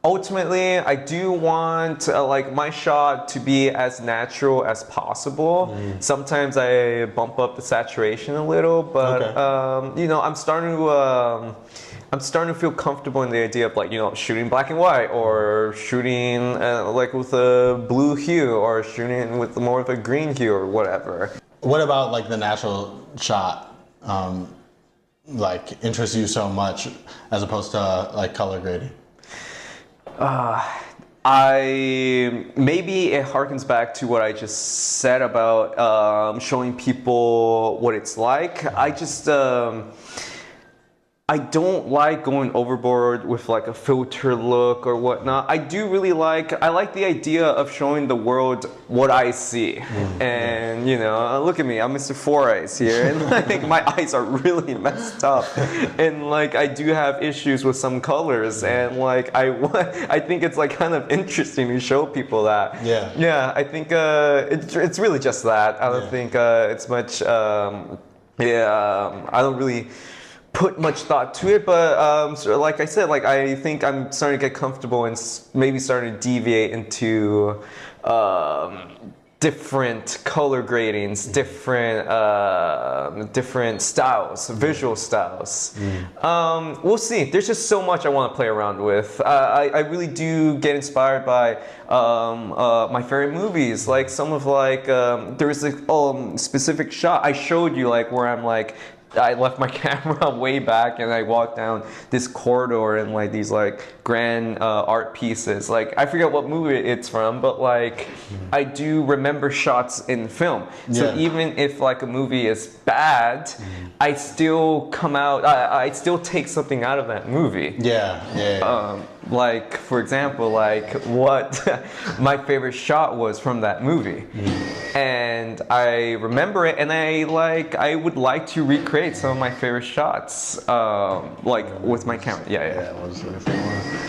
Ultimately, I do want like my shot to be as natural as possible. Sometimes I bump up the saturation a little, but I'm starting to feel comfortable in the idea of like shooting black and white, or shooting like with a blue hue, or shooting with more of a green hue, or whatever. What about like the natural shot? Like interests you so much as opposed to like color grading? Maybe it harkens back to what I just said about showing people what it's like. I don't like going overboard with like a filter look or whatnot. I like the idea of showing the world what I see. And look at me, I'm Mr. Four Eyes here, and like my eyes are really messed up. And like I do have issues with some colors, and like I think it's like kind of interesting to show people that. I think it's really just that. I don't think it's much I don't really put much thought to it, but so like I said, like I think I'm starting to get comfortable and maybe starting to deviate into different color gradings, different styles, visual styles. We'll see. There's just so much I want to play around with. I really do get inspired by my favorite movies. Like some of like there's a specific shot I showed you, like where I'm like. I left my camera way back and I walked down this corridor and like these like grand art pieces. Like I forget what movie it's from, but like I do remember shots in film. So even if like a movie is bad, I still come out. I still take something out of that movie. Like for example, like what my favorite shot was from that movie, and I remember it, and I would like to recreate some of my favorite shots, like with my camera. We'll just look at that one.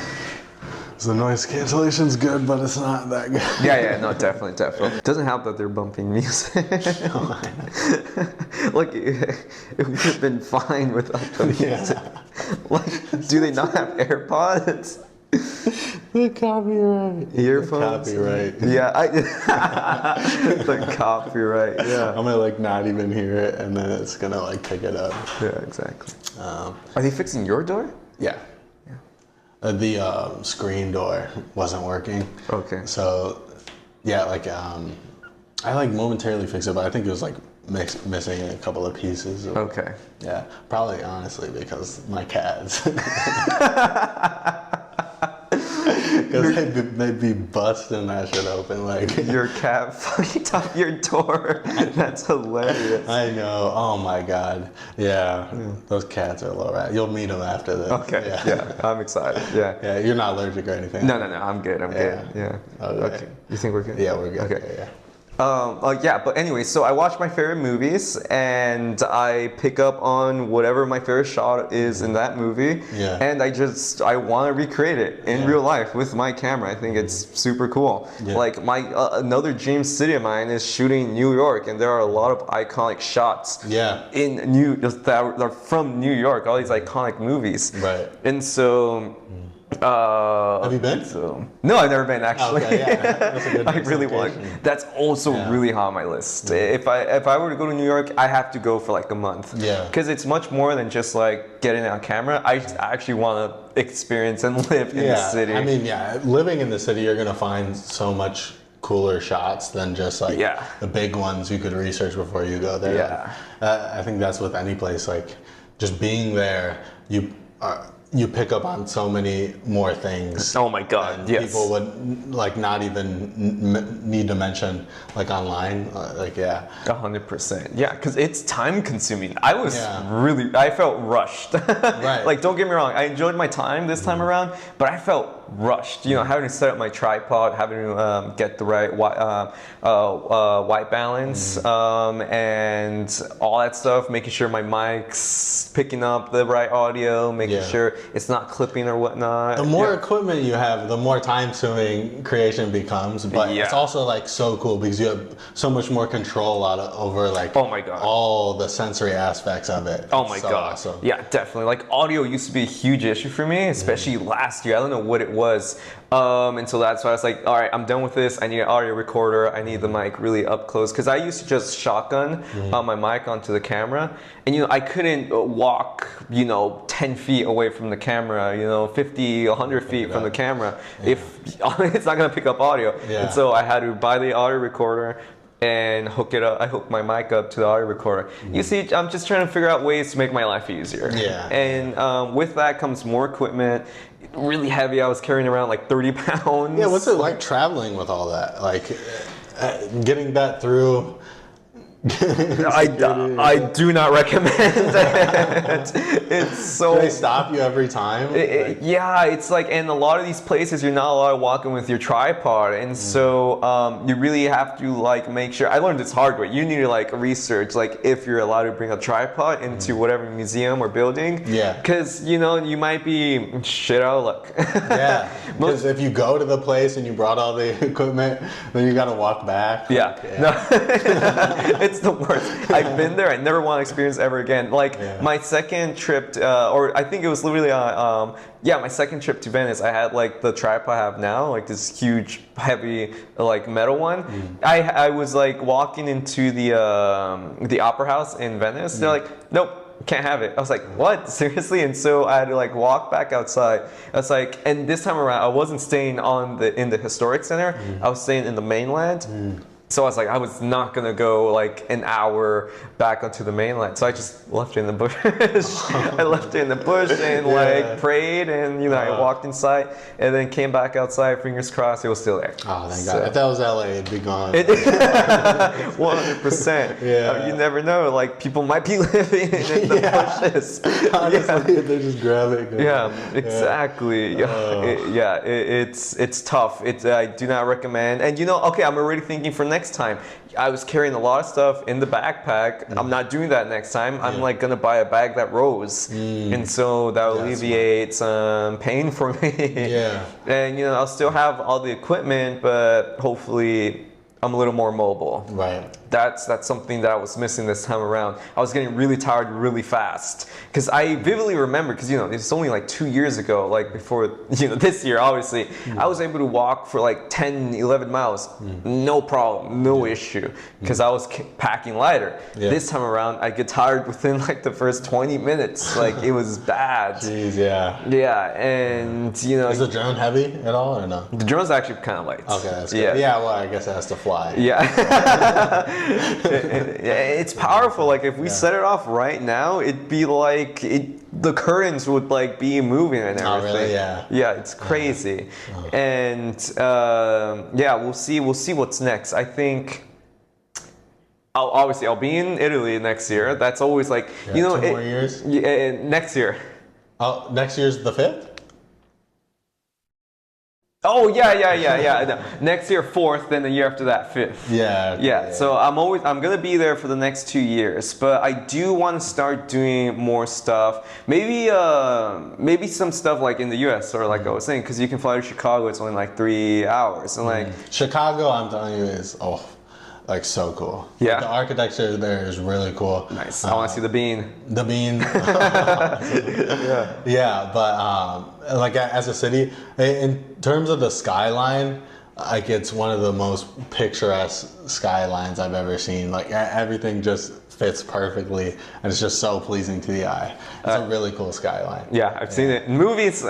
So the noise cancellation's good, but it's not that good. No, definitely. It doesn't help that they're bumping music. Like, it would have been fine without the music. Like, do they not have AirPods? The copyright. Earphones? The copyright. The copyright, I'm gonna like not even hear it, and then it's gonna like pick it up. Yeah, exactly. Are they fixing your door? Yeah. The screen door wasn't working. Okay. So, yeah, like I like momentarily fixed it, but I think it was like missing a couple of pieces. Okay. Yeah, probably honestly because my cats. Because they'd be busting that shit open like. Your cat fucked up your door. That's hilarious. I know. Oh my god. Yeah. Those cats are a little rat. You'll meet them after this. Okay. Yeah. I'm excited. Yeah. You're not allergic or anything. No. I'm good. Yeah. Okay. You think we're good? Yeah, we're good. Okay. Yeah. But anyway, so I watch my favorite movies and I pick up on whatever my favorite shot is in that movie. Yeah. And I want to recreate it in real life with my camera. I think it's super cool. Yeah. Like my another dream city of mine is shooting New York, and there are a lot of iconic shots. That are from New York. All these iconic movies. Right. And so. Have you been? No, I've never been actually. Okay, yeah. That's a good I really want. That's also really high on my list. If I were to go to New York, I have to go for like a month. Yeah. Because it's much more than just like getting on camera. I actually want to experience and live in the city. I mean, living in the city, you're gonna find so much cooler shots than just like the big ones you could research before you go there. Yeah. I think that's with any place. Like, just being there, you pick up on so many more things. Oh my God! Yes. People would like not even need to mention like online. 100%. Yeah, because it's time consuming. I felt rushed. Right. Like, don't get me wrong. I enjoyed my time this time around, but I felt rushed. You know, having to set up my tripod, having to get the right white balance, and all that stuff. Making sure my mic's picking up the right audio. Making sure it's not clipping or whatnot. The more equipment you have, the more time-consuming creation becomes. But it's also like so cool because you have so much more control over like all the sensory aspects of it. Oh my God! Awesome. Yeah, definitely. Like audio used to be a huge issue for me, especially last year. I don't know what it was. And so that's why I was like, all right, I'm done with this. I need an audio recorder. I need the mic really up close. Because I used to just shotgun my mic onto the camera. And, I couldn't walk, 10 feet away from the camera, 50, 100 feet from the camera if it's not going to pick up audio. Yeah. And so I had to buy the audio recorder and hook it up. I hooked my mic up to the audio recorder. You see, I'm just trying to figure out ways to make my life easier. Yeah. And with that comes more equipment. Really heavy. I was carrying around like 30 pounds. Yeah, what's it like traveling with all that? Like getting that through. I do not recommend it. It's so. Do they stop you every time? It's like in a lot of these places you're not allowed walking with your tripod, and so you really have to like make sure. I learned this hard way. You need to like research like if you're allowed to bring a tripod into whatever museum or building. Yeah. Because you might be shit out of luck. Yeah. Because if you go to the place and you brought all the equipment, then you got to walk back. Yeah. No. It's the worst. I've been there. I never want to experience it ever again. Like my second trip, or I think it was literally my second trip to Venice. I had like the tripod I have now, like this huge, heavy, like metal one. I was like walking into the opera house in Venice. They're like, nope. Can't have it. I was like, what? Seriously? And so I had to like walk back outside. I was like, and this time around, I wasn't staying in the historic center. I was staying in the mainland. So I was like, I was not gonna go like an hour back onto the mainland. So I just left it in the bush. I left it in the bush and like prayed, and I walked inside and then came back outside. Fingers crossed, it was still there. Oh, thank God! If that was LA, it'd be gone. 100%. Yeah. You never know. Like people might be living in the bushes. Honestly, they just grab it. Yeah, exactly. It's tough. I do not recommend. And okay, I'm already thinking for next time. I was carrying a lot of stuff in the backpack. I'm not doing that next time. I'm like gonna buy a bag that rows, and so that will alleviate some pain for me. And I'll still have all the equipment, but hopefully I'm a little more mobile. Right. That's something that I was missing this time around. I was getting really tired really fast because I vividly remember, because it's only like 2 years ago, like before this year obviously, I was able to walk for like 10, 11 miles, no problem, no issue, because I was packing lighter. This time around, I get tired within like the first 20 minutes. Like it was bad. Jeez, and is the drone heavy at all or no? The drone's actually kind of light. Okay, that's good. Yeah, well, I guess it has to fly. It's powerful. Like if we set it off right now, it'd be like the currents would like be moving and everything. Oh, really? Yeah. It's crazy. And we'll see what's next. I think I'll be in Italy next year. That's always like 2 more years. Next year. Oh, next year's the 5th? Oh yeah. No. Next year 4th, then the year after that 5th. Yeah. So I'm gonna be there for the next 2 years, but I do want to start doing more stuff. Maybe some stuff like in the U.S. or like I was saying, because you can fly to Chicago. It's only like 3 hours, and like Chicago, I'm telling you, is like so cool. Yeah. The architecture there is really cool. Nice. I want to see the bean. The bean. But like as a city, in terms of the skyline, like it's one of the most picturesque skylines I've ever seen. Like everything just fits perfectly, and it's just so pleasing to the eye. It's a really cool skyline. Yeah, I've seen it in movies.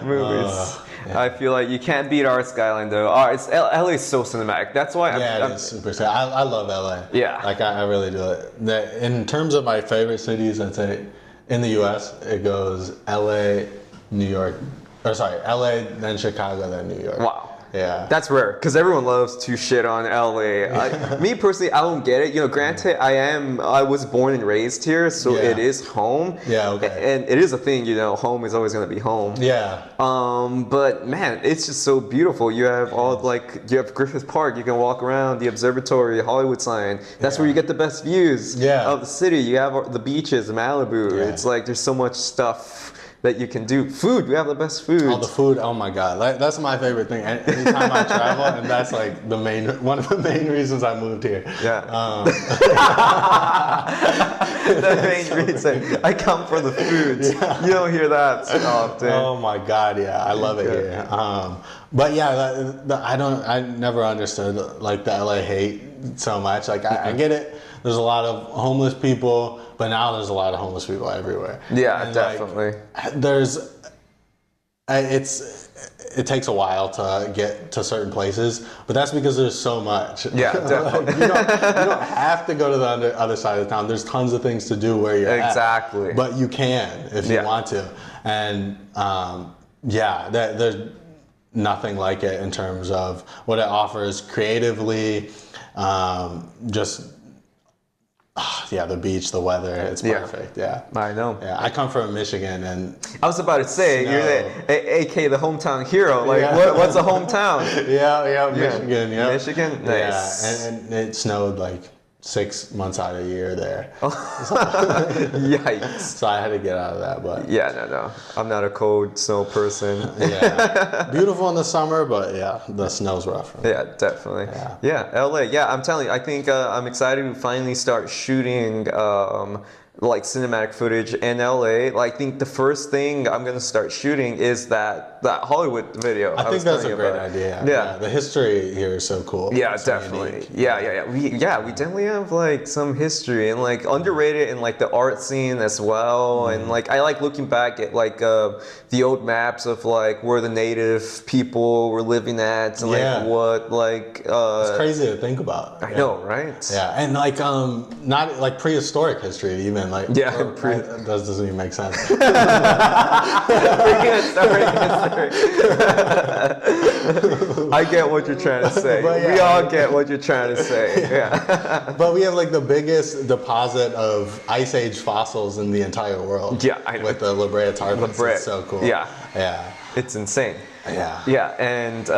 Movies. I feel like you can't beat our skyline though. LA is so cinematic. That's why it is super sad. I love LA. Yeah. Like I really do it. In terms of my favorite cities, I'd say in the US, it goes LA, New York. LA, then Chicago, then New York. Wow. Yeah. That's rare, because everyone loves to shit on LA. Me personally, I don't get it. Granted, I was born and raised here, so it is home. Yeah, okay. And it is a thing, home is always going to be home. Yeah. But man, it's just so beautiful. You have you have Griffith Park, you can walk around, the observatory, Hollywood sign. That's where you get the best views of the city. You have the beaches, Malibu. Yeah. It's like there's so much stuff that you can do. Food, we have the best food. Oh, the food, oh my God. That's my favorite thing. Anytime I travel, and that's like one of the main reasons I moved here. Yeah. The main reason. I come for the food. Yeah. You don't hear that so often. Oh my God, yeah. I love it here. But I never understood like the LA hate so much. Like I get it. There's a lot of homeless people, but now there's a lot of homeless people everywhere. Yeah, and definitely. It takes a while to get to certain places, but that's because there's so much. Yeah, definitely. You don't have to go to the other side of town. There's tons of things to do where you're at. Exactly. But you can if you want to. And there's nothing like it in terms of what it offers creatively. The beach, the weather, it's perfect. Yeah, I know. Yeah, I come from Michigan, and I was about to say you're the hometown hero. Like, what's a hometown? Michigan. Yeah, Michigan, nice. Yeah, and it snowed like 6 months out of the year there. Yikes. So I had to get out of that, but Yeah, no. I'm not a cold snow person. yeah, beautiful in the summer, but yeah, the snow's rough. Yeah, definitely. Yeah, LA. Yeah, I'm telling you, I think I'm excited to finally start shooting like cinematic footage in LA. Like, I think the first thing I'm gonna start shooting is that Hollywood video. I think that's a great idea. Yeah, the history here is so cool. Yeah, so definitely. unique. We definitely have like some history and like underrated in like the art scene as well. And like I like looking back at like the old maps of like where the native people were living at and like what like it's crazy to think about. I know, right? Yeah, and like not like prehistoric history even like that doesn't even make sense. I get what you're trying to say. We all get what you're trying to say. Yeah. But we have like the biggest deposit of Ice Age fossils in the entire world. Yeah, I know. With the La Brea tar pits. It's so cool. Yeah. Yeah. It's insane. Yeah. Yeah, and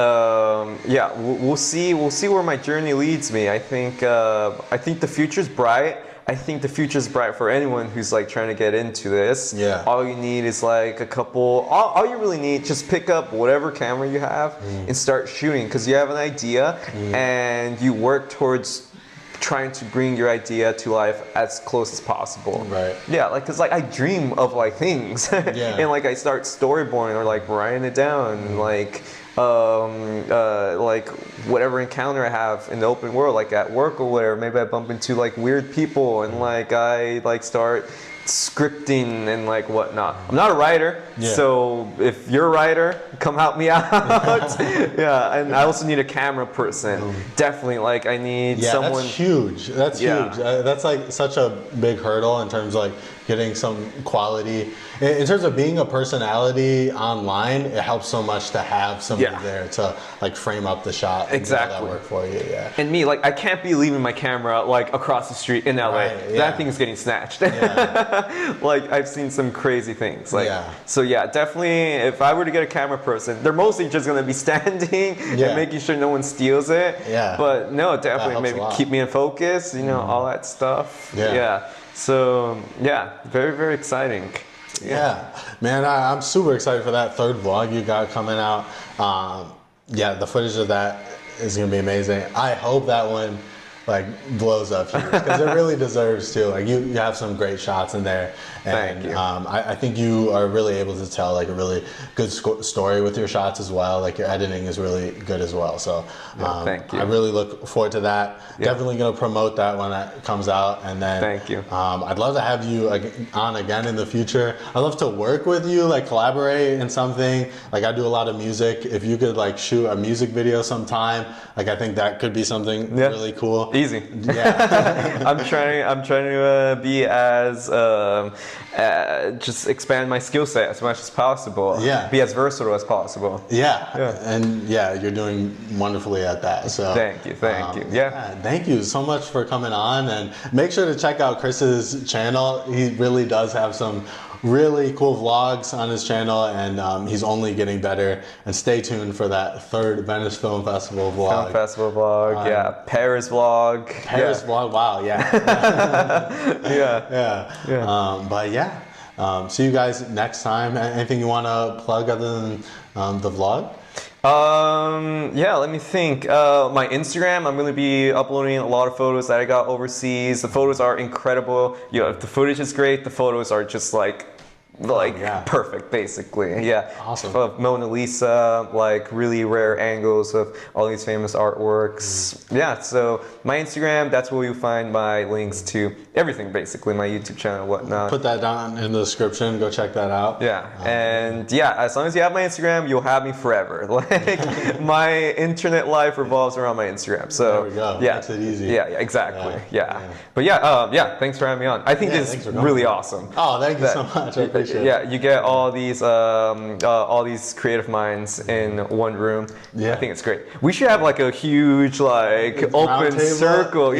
we'll see where my journey leads me. I think the future's bright. I think the future's bright for anyone who's like trying to get into this. Yeah. All you need is like a couple. All you really need, just pick up whatever camera you have and start shooting because you have an idea and you work towards trying to bring your idea to life as close as possible. Right. Yeah, like cause like I dream of like things and like I start storyboarding or like writing it down and like whatever encounter I have in the open world, like at work or whatever, maybe I bump into like weird people and like I like start scripting and like whatnot. I'm not a writer, so if you're a writer, come help me out. Yeah, and I also need a camera person. Definitely, like I need someone. That's huge. That's huge. That's like such a big hurdle in terms of like getting some quality. In terms of being a personality online, it helps so much to have somebody there to like frame up the shot and do all that work for you. Yeah. And me, like I can't be leaving my camera like across the street in LA. That thing is getting snatched. Like I've seen some crazy things. Like so definitely if I were to get a camera person, they're mostly just gonna be standing and making sure no one steals it. Yeah. But no, definitely maybe keep me in focus, you know, all that stuff. Yeah. So very, very exciting. Yeah, man, I'm super excited for that third vlog you got coming out. The footage of that is gonna be amazing. I hope that one like blows up huge because it really deserves to. Like you have some great shots in there, and Thank you. I think you are really able to tell like a really good story with your shots as well. Like your editing is really good as well. So thank you. I really look forward to that. Definitely gonna promote that when that comes out, and then thank you. I'd love to have you on again in the future. I'd love to work with you, like collaborate in something. Like I do a lot of music. If you could like shoot a music video sometime, like I think that could be something really cool. Easy. Yeah. I'm trying to be as just expand my skill set as much as possible. Yeah. Be as versatile as possible. Yeah. And you're doing wonderfully at that. So thank you. Thank you so much for coming on, and make sure to check out Chris's channel. He really does have some really cool vlogs on his channel, and he's only getting better. And stay tuned for that third Venice Film Festival vlog. Paris vlog. Vlog. Wow. But see you guys next time. Anything you want to plug other than the vlog? Let me think. My Instagram, I'm going to be uploading a lot of photos that I got overseas. The photos are incredible. The footage is great. The photos are just like perfect, basically. Yeah. Awesome. Of Mona Lisa, like really rare angles of all these famous artworks. Yeah, so my Instagram, that's where you find my links to everything, basically, my YouTube channel and whatnot. Put that down in the description. Go check that out. Yeah, as long as you have my Instagram, you'll have me forever. Like, my internet life revolves around my Instagram. So, there we go. Yeah. Makes it easy. Yeah, exactly. Yeah. But thanks for having me on. I think this is really awesome. Oh, thank you so much. I appreciate it. leadership. Yeah, you get all these creative minds in one room. Yeah. I think it's great. We should have like a huge like open table? circle.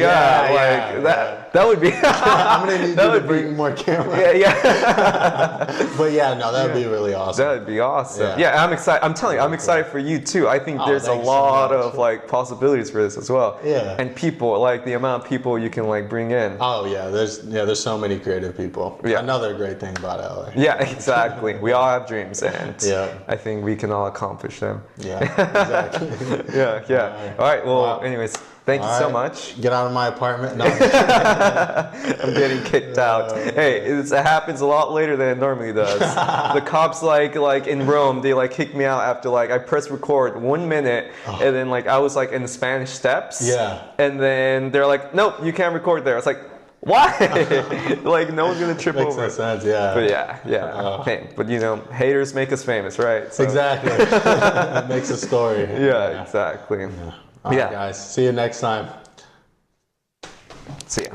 That would be. I'm gonna need you to bring more cameras. Yeah. But yeah, no, that would be really awesome. That would be awesome. Yeah, I'm excited. I'm telling you, I'm excited for you too. I think there's a thanks so lot much. of like possibilities for this as well. Yeah. And people, like the amount of people you can like bring in. Oh yeah, there's so many creative people. Yeah. Another great thing about LA. Yeah, exactly. We all have dreams, and Yeah. I think we can all accomplish them. Yeah, exactly. Yeah. All right. Well, anyways, thank you so much. Get out of my apartment. No. I'm getting kicked out. Hey, it happens a lot later than it normally does. The cops like in Rome, they like kicked me out after like I pressed record 1 minute, and then like I was like in the Spanish Steps. Yeah. And then they're like, nope, you can't record there. It's like, why? Like no one's gonna trip Makes over. no sense. Yeah. But yeah. Hey, but you know, haters make us famous, right? So. Exactly. It makes a story. Yeah, exactly. All right, guys. See you next time. See ya.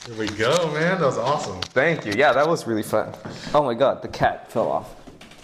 Here we go, man. That was awesome. Thank you. Yeah, that was really fun. Oh my god, the cat fell off.